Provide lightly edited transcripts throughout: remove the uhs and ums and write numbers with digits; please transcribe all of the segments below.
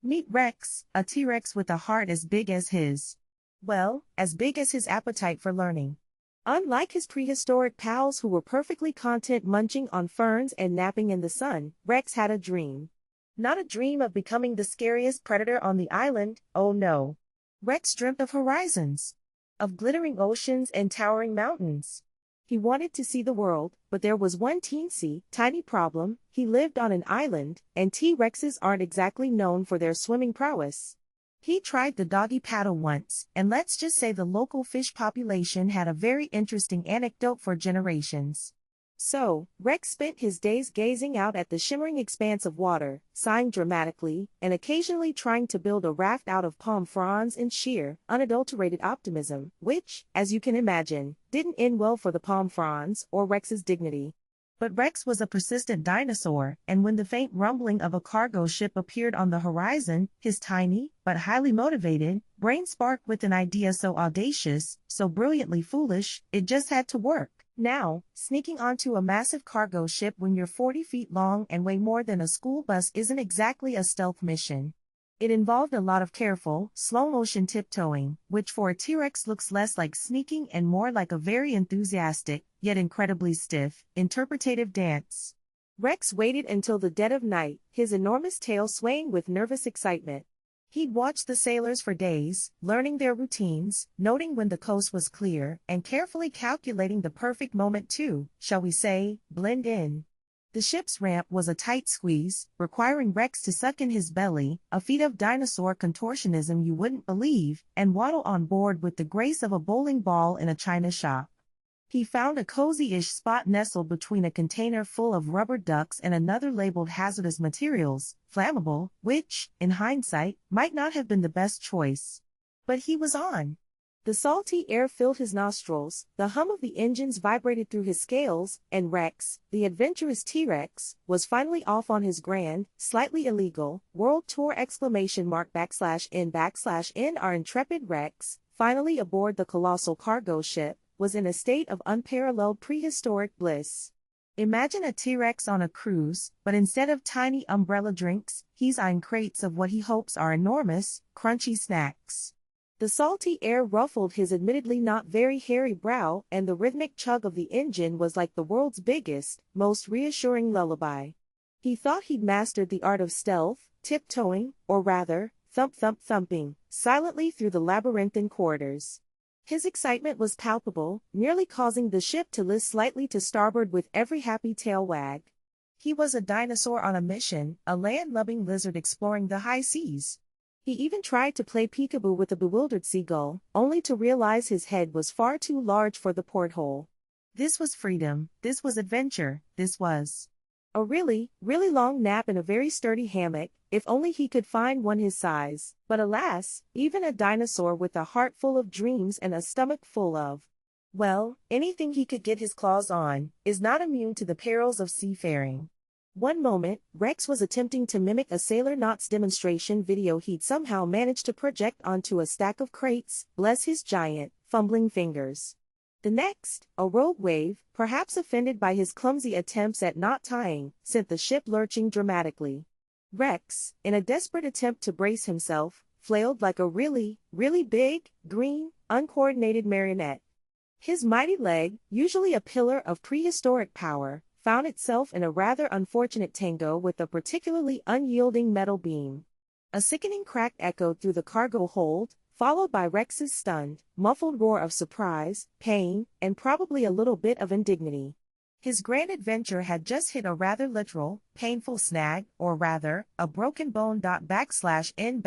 Meet Rex, a T-Rex with a heart as big as his. Well, as big as his appetite for learning. Unlike his prehistoric pals who were perfectly content munching on ferns and napping in the sun, Rex had a dream. Not a dream of becoming the scariest predator on the island, oh no. Rex dreamt of horizons. Of glittering oceans and towering mountains. He wanted to see the world, but there was one teensy, tiny problem: he lived on an island, and T-Rexes aren't exactly known for their swimming prowess. He tried the doggy paddle once, and let's just say the local fish population had a very interesting anecdote for generations. So, Rex spent his days gazing out at the shimmering expanse of water, sighing dramatically, and occasionally trying to build a raft out of palm fronds in sheer, unadulterated optimism, which, as you can imagine, didn't end well for the palm fronds or Rex's dignity. But Rex was a persistent dinosaur, and when the faint rumbling of a cargo ship appeared on the horizon, his tiny, but highly motivated, brain sparked with an idea so audacious, so brilliantly foolish, it just had to work. Now, sneaking onto a massive cargo ship when you're 40 feet long and weigh more than a school bus isn't exactly a stealth mission. It involved a lot of careful, slow-motion tiptoeing, which for a T-Rex looks less like sneaking and more like a very enthusiastic, yet incredibly stiff, interpretative dance. Rex waited until the dead of night, his enormous tail swaying with nervous excitement. He'd watched the sailors for days, learning their routines, noting when the coast was clear, and carefully calculating the perfect moment to, shall we say, blend in. The ship's ramp was a tight squeeze, requiring Rex to suck in his belly, a feat of dinosaur contortionism you wouldn't believe, and waddle on board with the grace of a bowling ball in a china shop. He found a cozy-ish spot nestled between a container full of rubber ducks and another labeled hazardous materials, flammable, which, in hindsight, might not have been the best choice. But he was on. The salty air filled his nostrils, the hum of the engines vibrated through his scales, and Rex, the adventurous T-Rex, was finally off on his grand, slightly illegal, world tour ! /N/N Our intrepid Rex, finally aboard the colossal cargo ship, was in a state of unparalleled prehistoric bliss. Imagine a T-Rex on a cruise, but instead of tiny umbrella drinks, he's eyeing crates of what he hopes are enormous, crunchy snacks. The salty air ruffled his admittedly not very hairy brow, and the rhythmic chug of the engine was like the world's biggest, most reassuring lullaby. He thought he'd mastered the art of stealth, tiptoeing, or rather, thumping, silently through the labyrinthine corridors. His excitement was palpable, nearly causing the ship to list slightly to starboard with every happy tail wag. He was a dinosaur on a mission, a land-loving lizard exploring the high seas. He even tried to play peekaboo with a bewildered seagull, only to realize his head was far too large for the porthole. This was freedom, this was adventure, this was a really, really long nap in a very sturdy hammock, if only he could find one his size. But alas, even a dinosaur with a heart full of dreams and a stomach full of, well, anything he could get his claws on, is not immune to the perils of seafaring. One moment, Rex was attempting to mimic a Sailor Knots demonstration video he'd somehow managed to project onto a stack of crates, bless his giant, fumbling fingers. The next, a rogue wave, perhaps offended by his clumsy attempts at knot tying, sent the ship lurching dramatically. Rex, in a desperate attempt to brace himself, flailed like a really, really big, green, uncoordinated marionette. His mighty leg, usually a pillar of prehistoric power, found itself in a rather unfortunate tango with a particularly unyielding metal beam. A sickening crack echoed through the cargo hold, followed by Rex's stunned, muffled roar of surprise, pain, and probably a little bit of indignity. His grand adventure had just hit a rather literal, painful snag, or rather, a broken bone. /N/N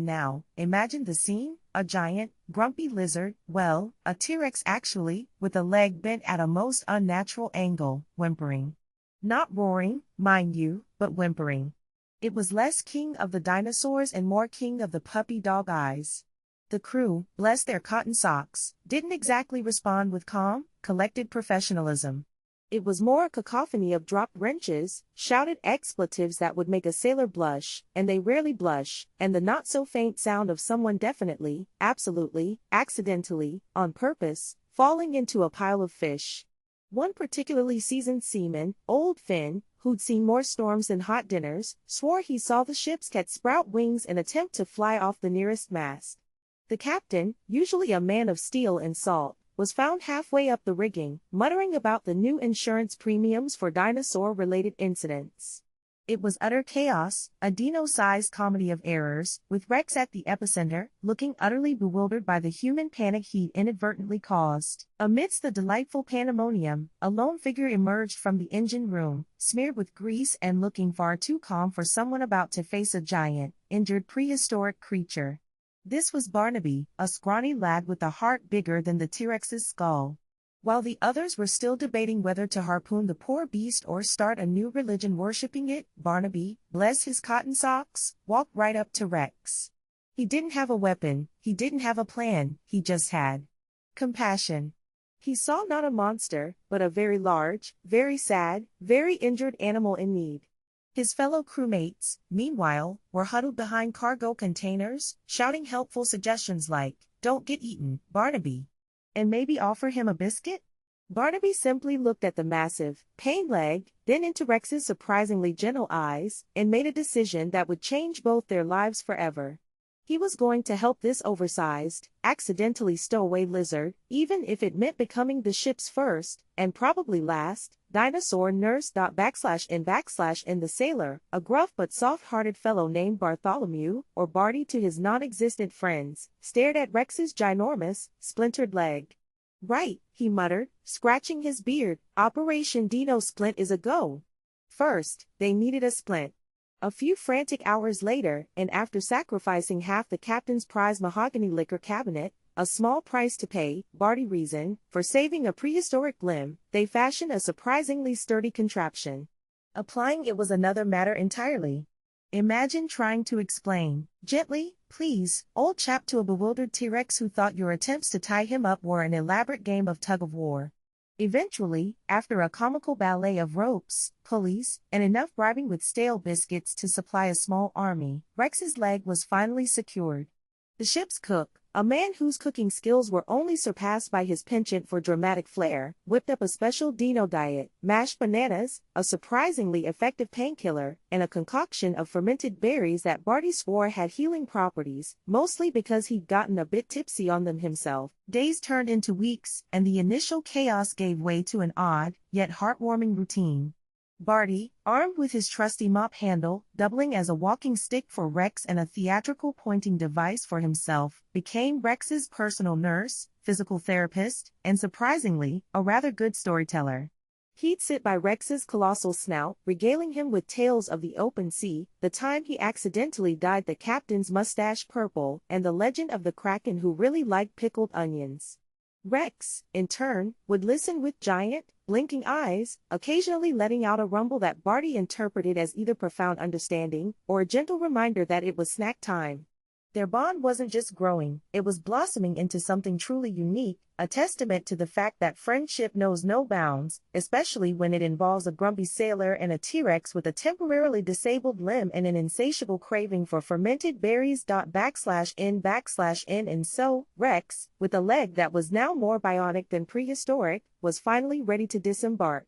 Now, imagine the scene: a giant, grumpy lizard, well, a T-Rex actually, with a leg bent at a most unnatural angle, whimpering. Not roaring, mind you, but whimpering. It was less king of the dinosaurs and more king of the puppy dog eyes. The crew, bless their cotton socks, didn't exactly respond with calm, collected professionalism. It was more a cacophony of dropped wrenches, shouted expletives that would make a sailor blush, and they rarely blush, and the not-so-faint sound of someone definitely, absolutely, accidentally, on purpose, falling into a pile of fish. One particularly seasoned seaman, Old Finn, who'd seen more storms than hot dinners, swore he saw the ship's cat sprout wings and attempt to fly off the nearest mast. The captain, usually a man of steel and salt, was found halfway up the rigging, muttering about the new insurance premiums for dinosaur-related incidents. It was utter chaos, a Dino-sized comedy of errors, with Rex at the epicenter, looking utterly bewildered by the human panic he'd inadvertently caused. Amidst the delightful pandemonium, a lone figure emerged from the engine room, smeared with grease and looking far too calm for someone about to face a giant, injured prehistoric creature. This was Barnaby, a scrawny lad with a heart bigger than the T-Rex's skull. While the others were still debating whether to harpoon the poor beast or start a new religion worshipping it, Barnaby, bless his cotton socks, walked right up to Rex. He didn't have a weapon, he didn't have a plan, he just had compassion. He saw not a monster, but a very large, very sad, very injured animal in need. His fellow crewmates, meanwhile, were huddled behind cargo containers, shouting helpful suggestions like, "Don't get eaten, Barnaby," and maybe offer him a biscuit? Barnaby simply looked at the massive, pained leg, then into Rex's surprisingly gentle eyes, and made a decision that would change both their lives forever. He was going to help this oversized, accidentally stowaway lizard, even if it meant becoming the ship's first, and probably last, dinosaur nurse. /n/ The sailor, a gruff but soft-hearted fellow named Bartholomew, or Barty to his non-existent friends, stared at Rex's ginormous, splintered leg. "Right," he muttered, scratching his beard, "Operation Dino Splint is a go." First, they needed a splint. A few frantic hours later, and after sacrificing half the captain's prize mahogany liquor cabinet, a small price to pay, Barty reasoned, for saving a prehistoric limb, they fashioned a surprisingly sturdy contraption. Applying it was another matter entirely. Imagine trying to explain, gently, "Please, old chap," to a bewildered T-Rex who thought your attempts to tie him up were an elaborate game of tug-of-war. Eventually, after a comical ballet of ropes, pulleys, and enough bribing with stale biscuits to supply a small army, Rex's leg was finally secured. The ship's cook, a man whose cooking skills were only surpassed by his penchant for dramatic flair, whipped up a special dino diet, mashed bananas, a surprisingly effective painkiller, and a concoction of fermented berries that Barty swore had healing properties, mostly because he'd gotten a bit tipsy on them himself. Days turned into weeks, and the initial chaos gave way to an odd, yet heartwarming routine. Barty, armed with his trusty mop handle, doubling as a walking stick for Rex and a theatrical pointing device for himself, became Rex's personal nurse, physical therapist, and surprisingly, a rather good storyteller. He'd sit by Rex's colossal snout, regaling him with tales of the open sea, the time he accidentally dyed the captain's mustache purple, and the legend of the kraken who really liked pickled onions. Rex, in turn, would listen with giant, blinking eyes, occasionally letting out a rumble that Barty interpreted as either profound understanding or a gentle reminder that it was snack time. Their bond wasn't just growing, it was blossoming into something truly unique, a testament to the fact that friendship knows no bounds, especially when it involves a grumpy sailor and a T-Rex with a temporarily disabled limb and an insatiable craving for fermented berries. /n/n And so, Rex, with a leg that was now more bionic than prehistoric, was finally ready to disembark.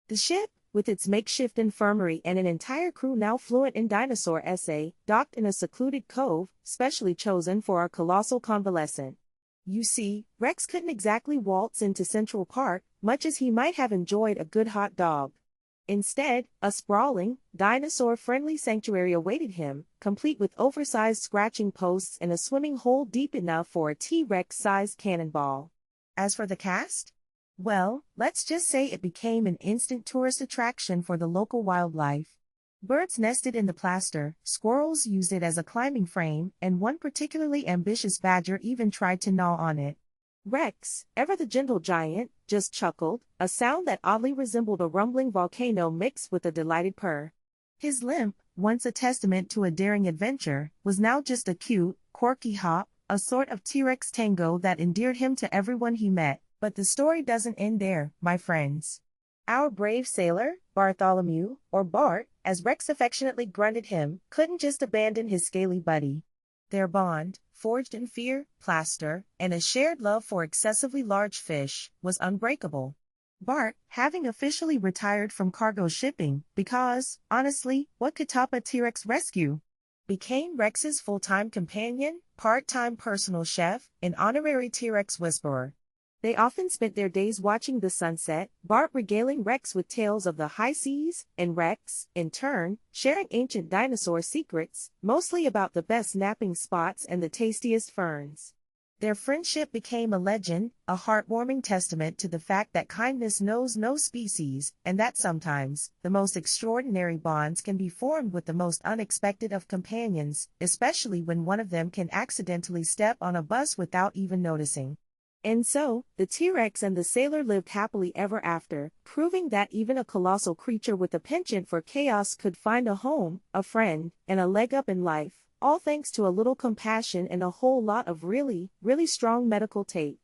The ship, with its makeshift infirmary and an entire crew now fluent in dinosaur essay, docked in a secluded cove, specially chosen for our colossal convalescent. You see, Rex couldn't exactly waltz into Central Park, much as he might have enjoyed a good hot dog. Instead, a sprawling, dinosaur-friendly sanctuary awaited him, complete with oversized scratching posts and a swimming hole deep enough for a T-Rex-sized cannonball. As for the cast? Well, let's just say it became an instant tourist attraction for the local wildlife. Birds nested in the plaster, squirrels used it as a climbing frame, and one particularly ambitious badger even tried to gnaw on it. Rex, ever the gentle giant, just chuckled, a sound that oddly resembled a rumbling volcano mixed with a delighted purr. His limp, once a testament to a daring adventure, was now just a cute, quirky hop, a sort of T-Rex tango that endeared him to everyone he met. But the story doesn't end there, my friends. Our brave sailor, Bartholomew, or Bart, as Rex affectionately grunted him, couldn't just abandon his scaly buddy. Their bond, forged in fear, plaster, and a shared love for excessively large fish, was unbreakable. Bart, having officially retired from cargo shipping, because, honestly, what could top a T-Rex rescue? Became Rex's full-time companion, part-time personal chef, and honorary T-Rex whisperer. They often spent their days watching the sunset, Bart regaling Rex with tales of the high seas, and Rex, in turn, sharing ancient dinosaur secrets, mostly about the best napping spots and the tastiest ferns. Their friendship became a legend, a heartwarming testament to the fact that kindness knows no species, and that sometimes, the most extraordinary bonds can be formed with the most unexpected of companions, especially when one of them can accidentally step on a bus without even noticing. And so, the T-Rex and the sailor lived happily ever after, proving that even a colossal creature with a penchant for chaos could find a home, a friend, and a leg up in life, all thanks to a little compassion and a whole lot of really, really strong medical tape.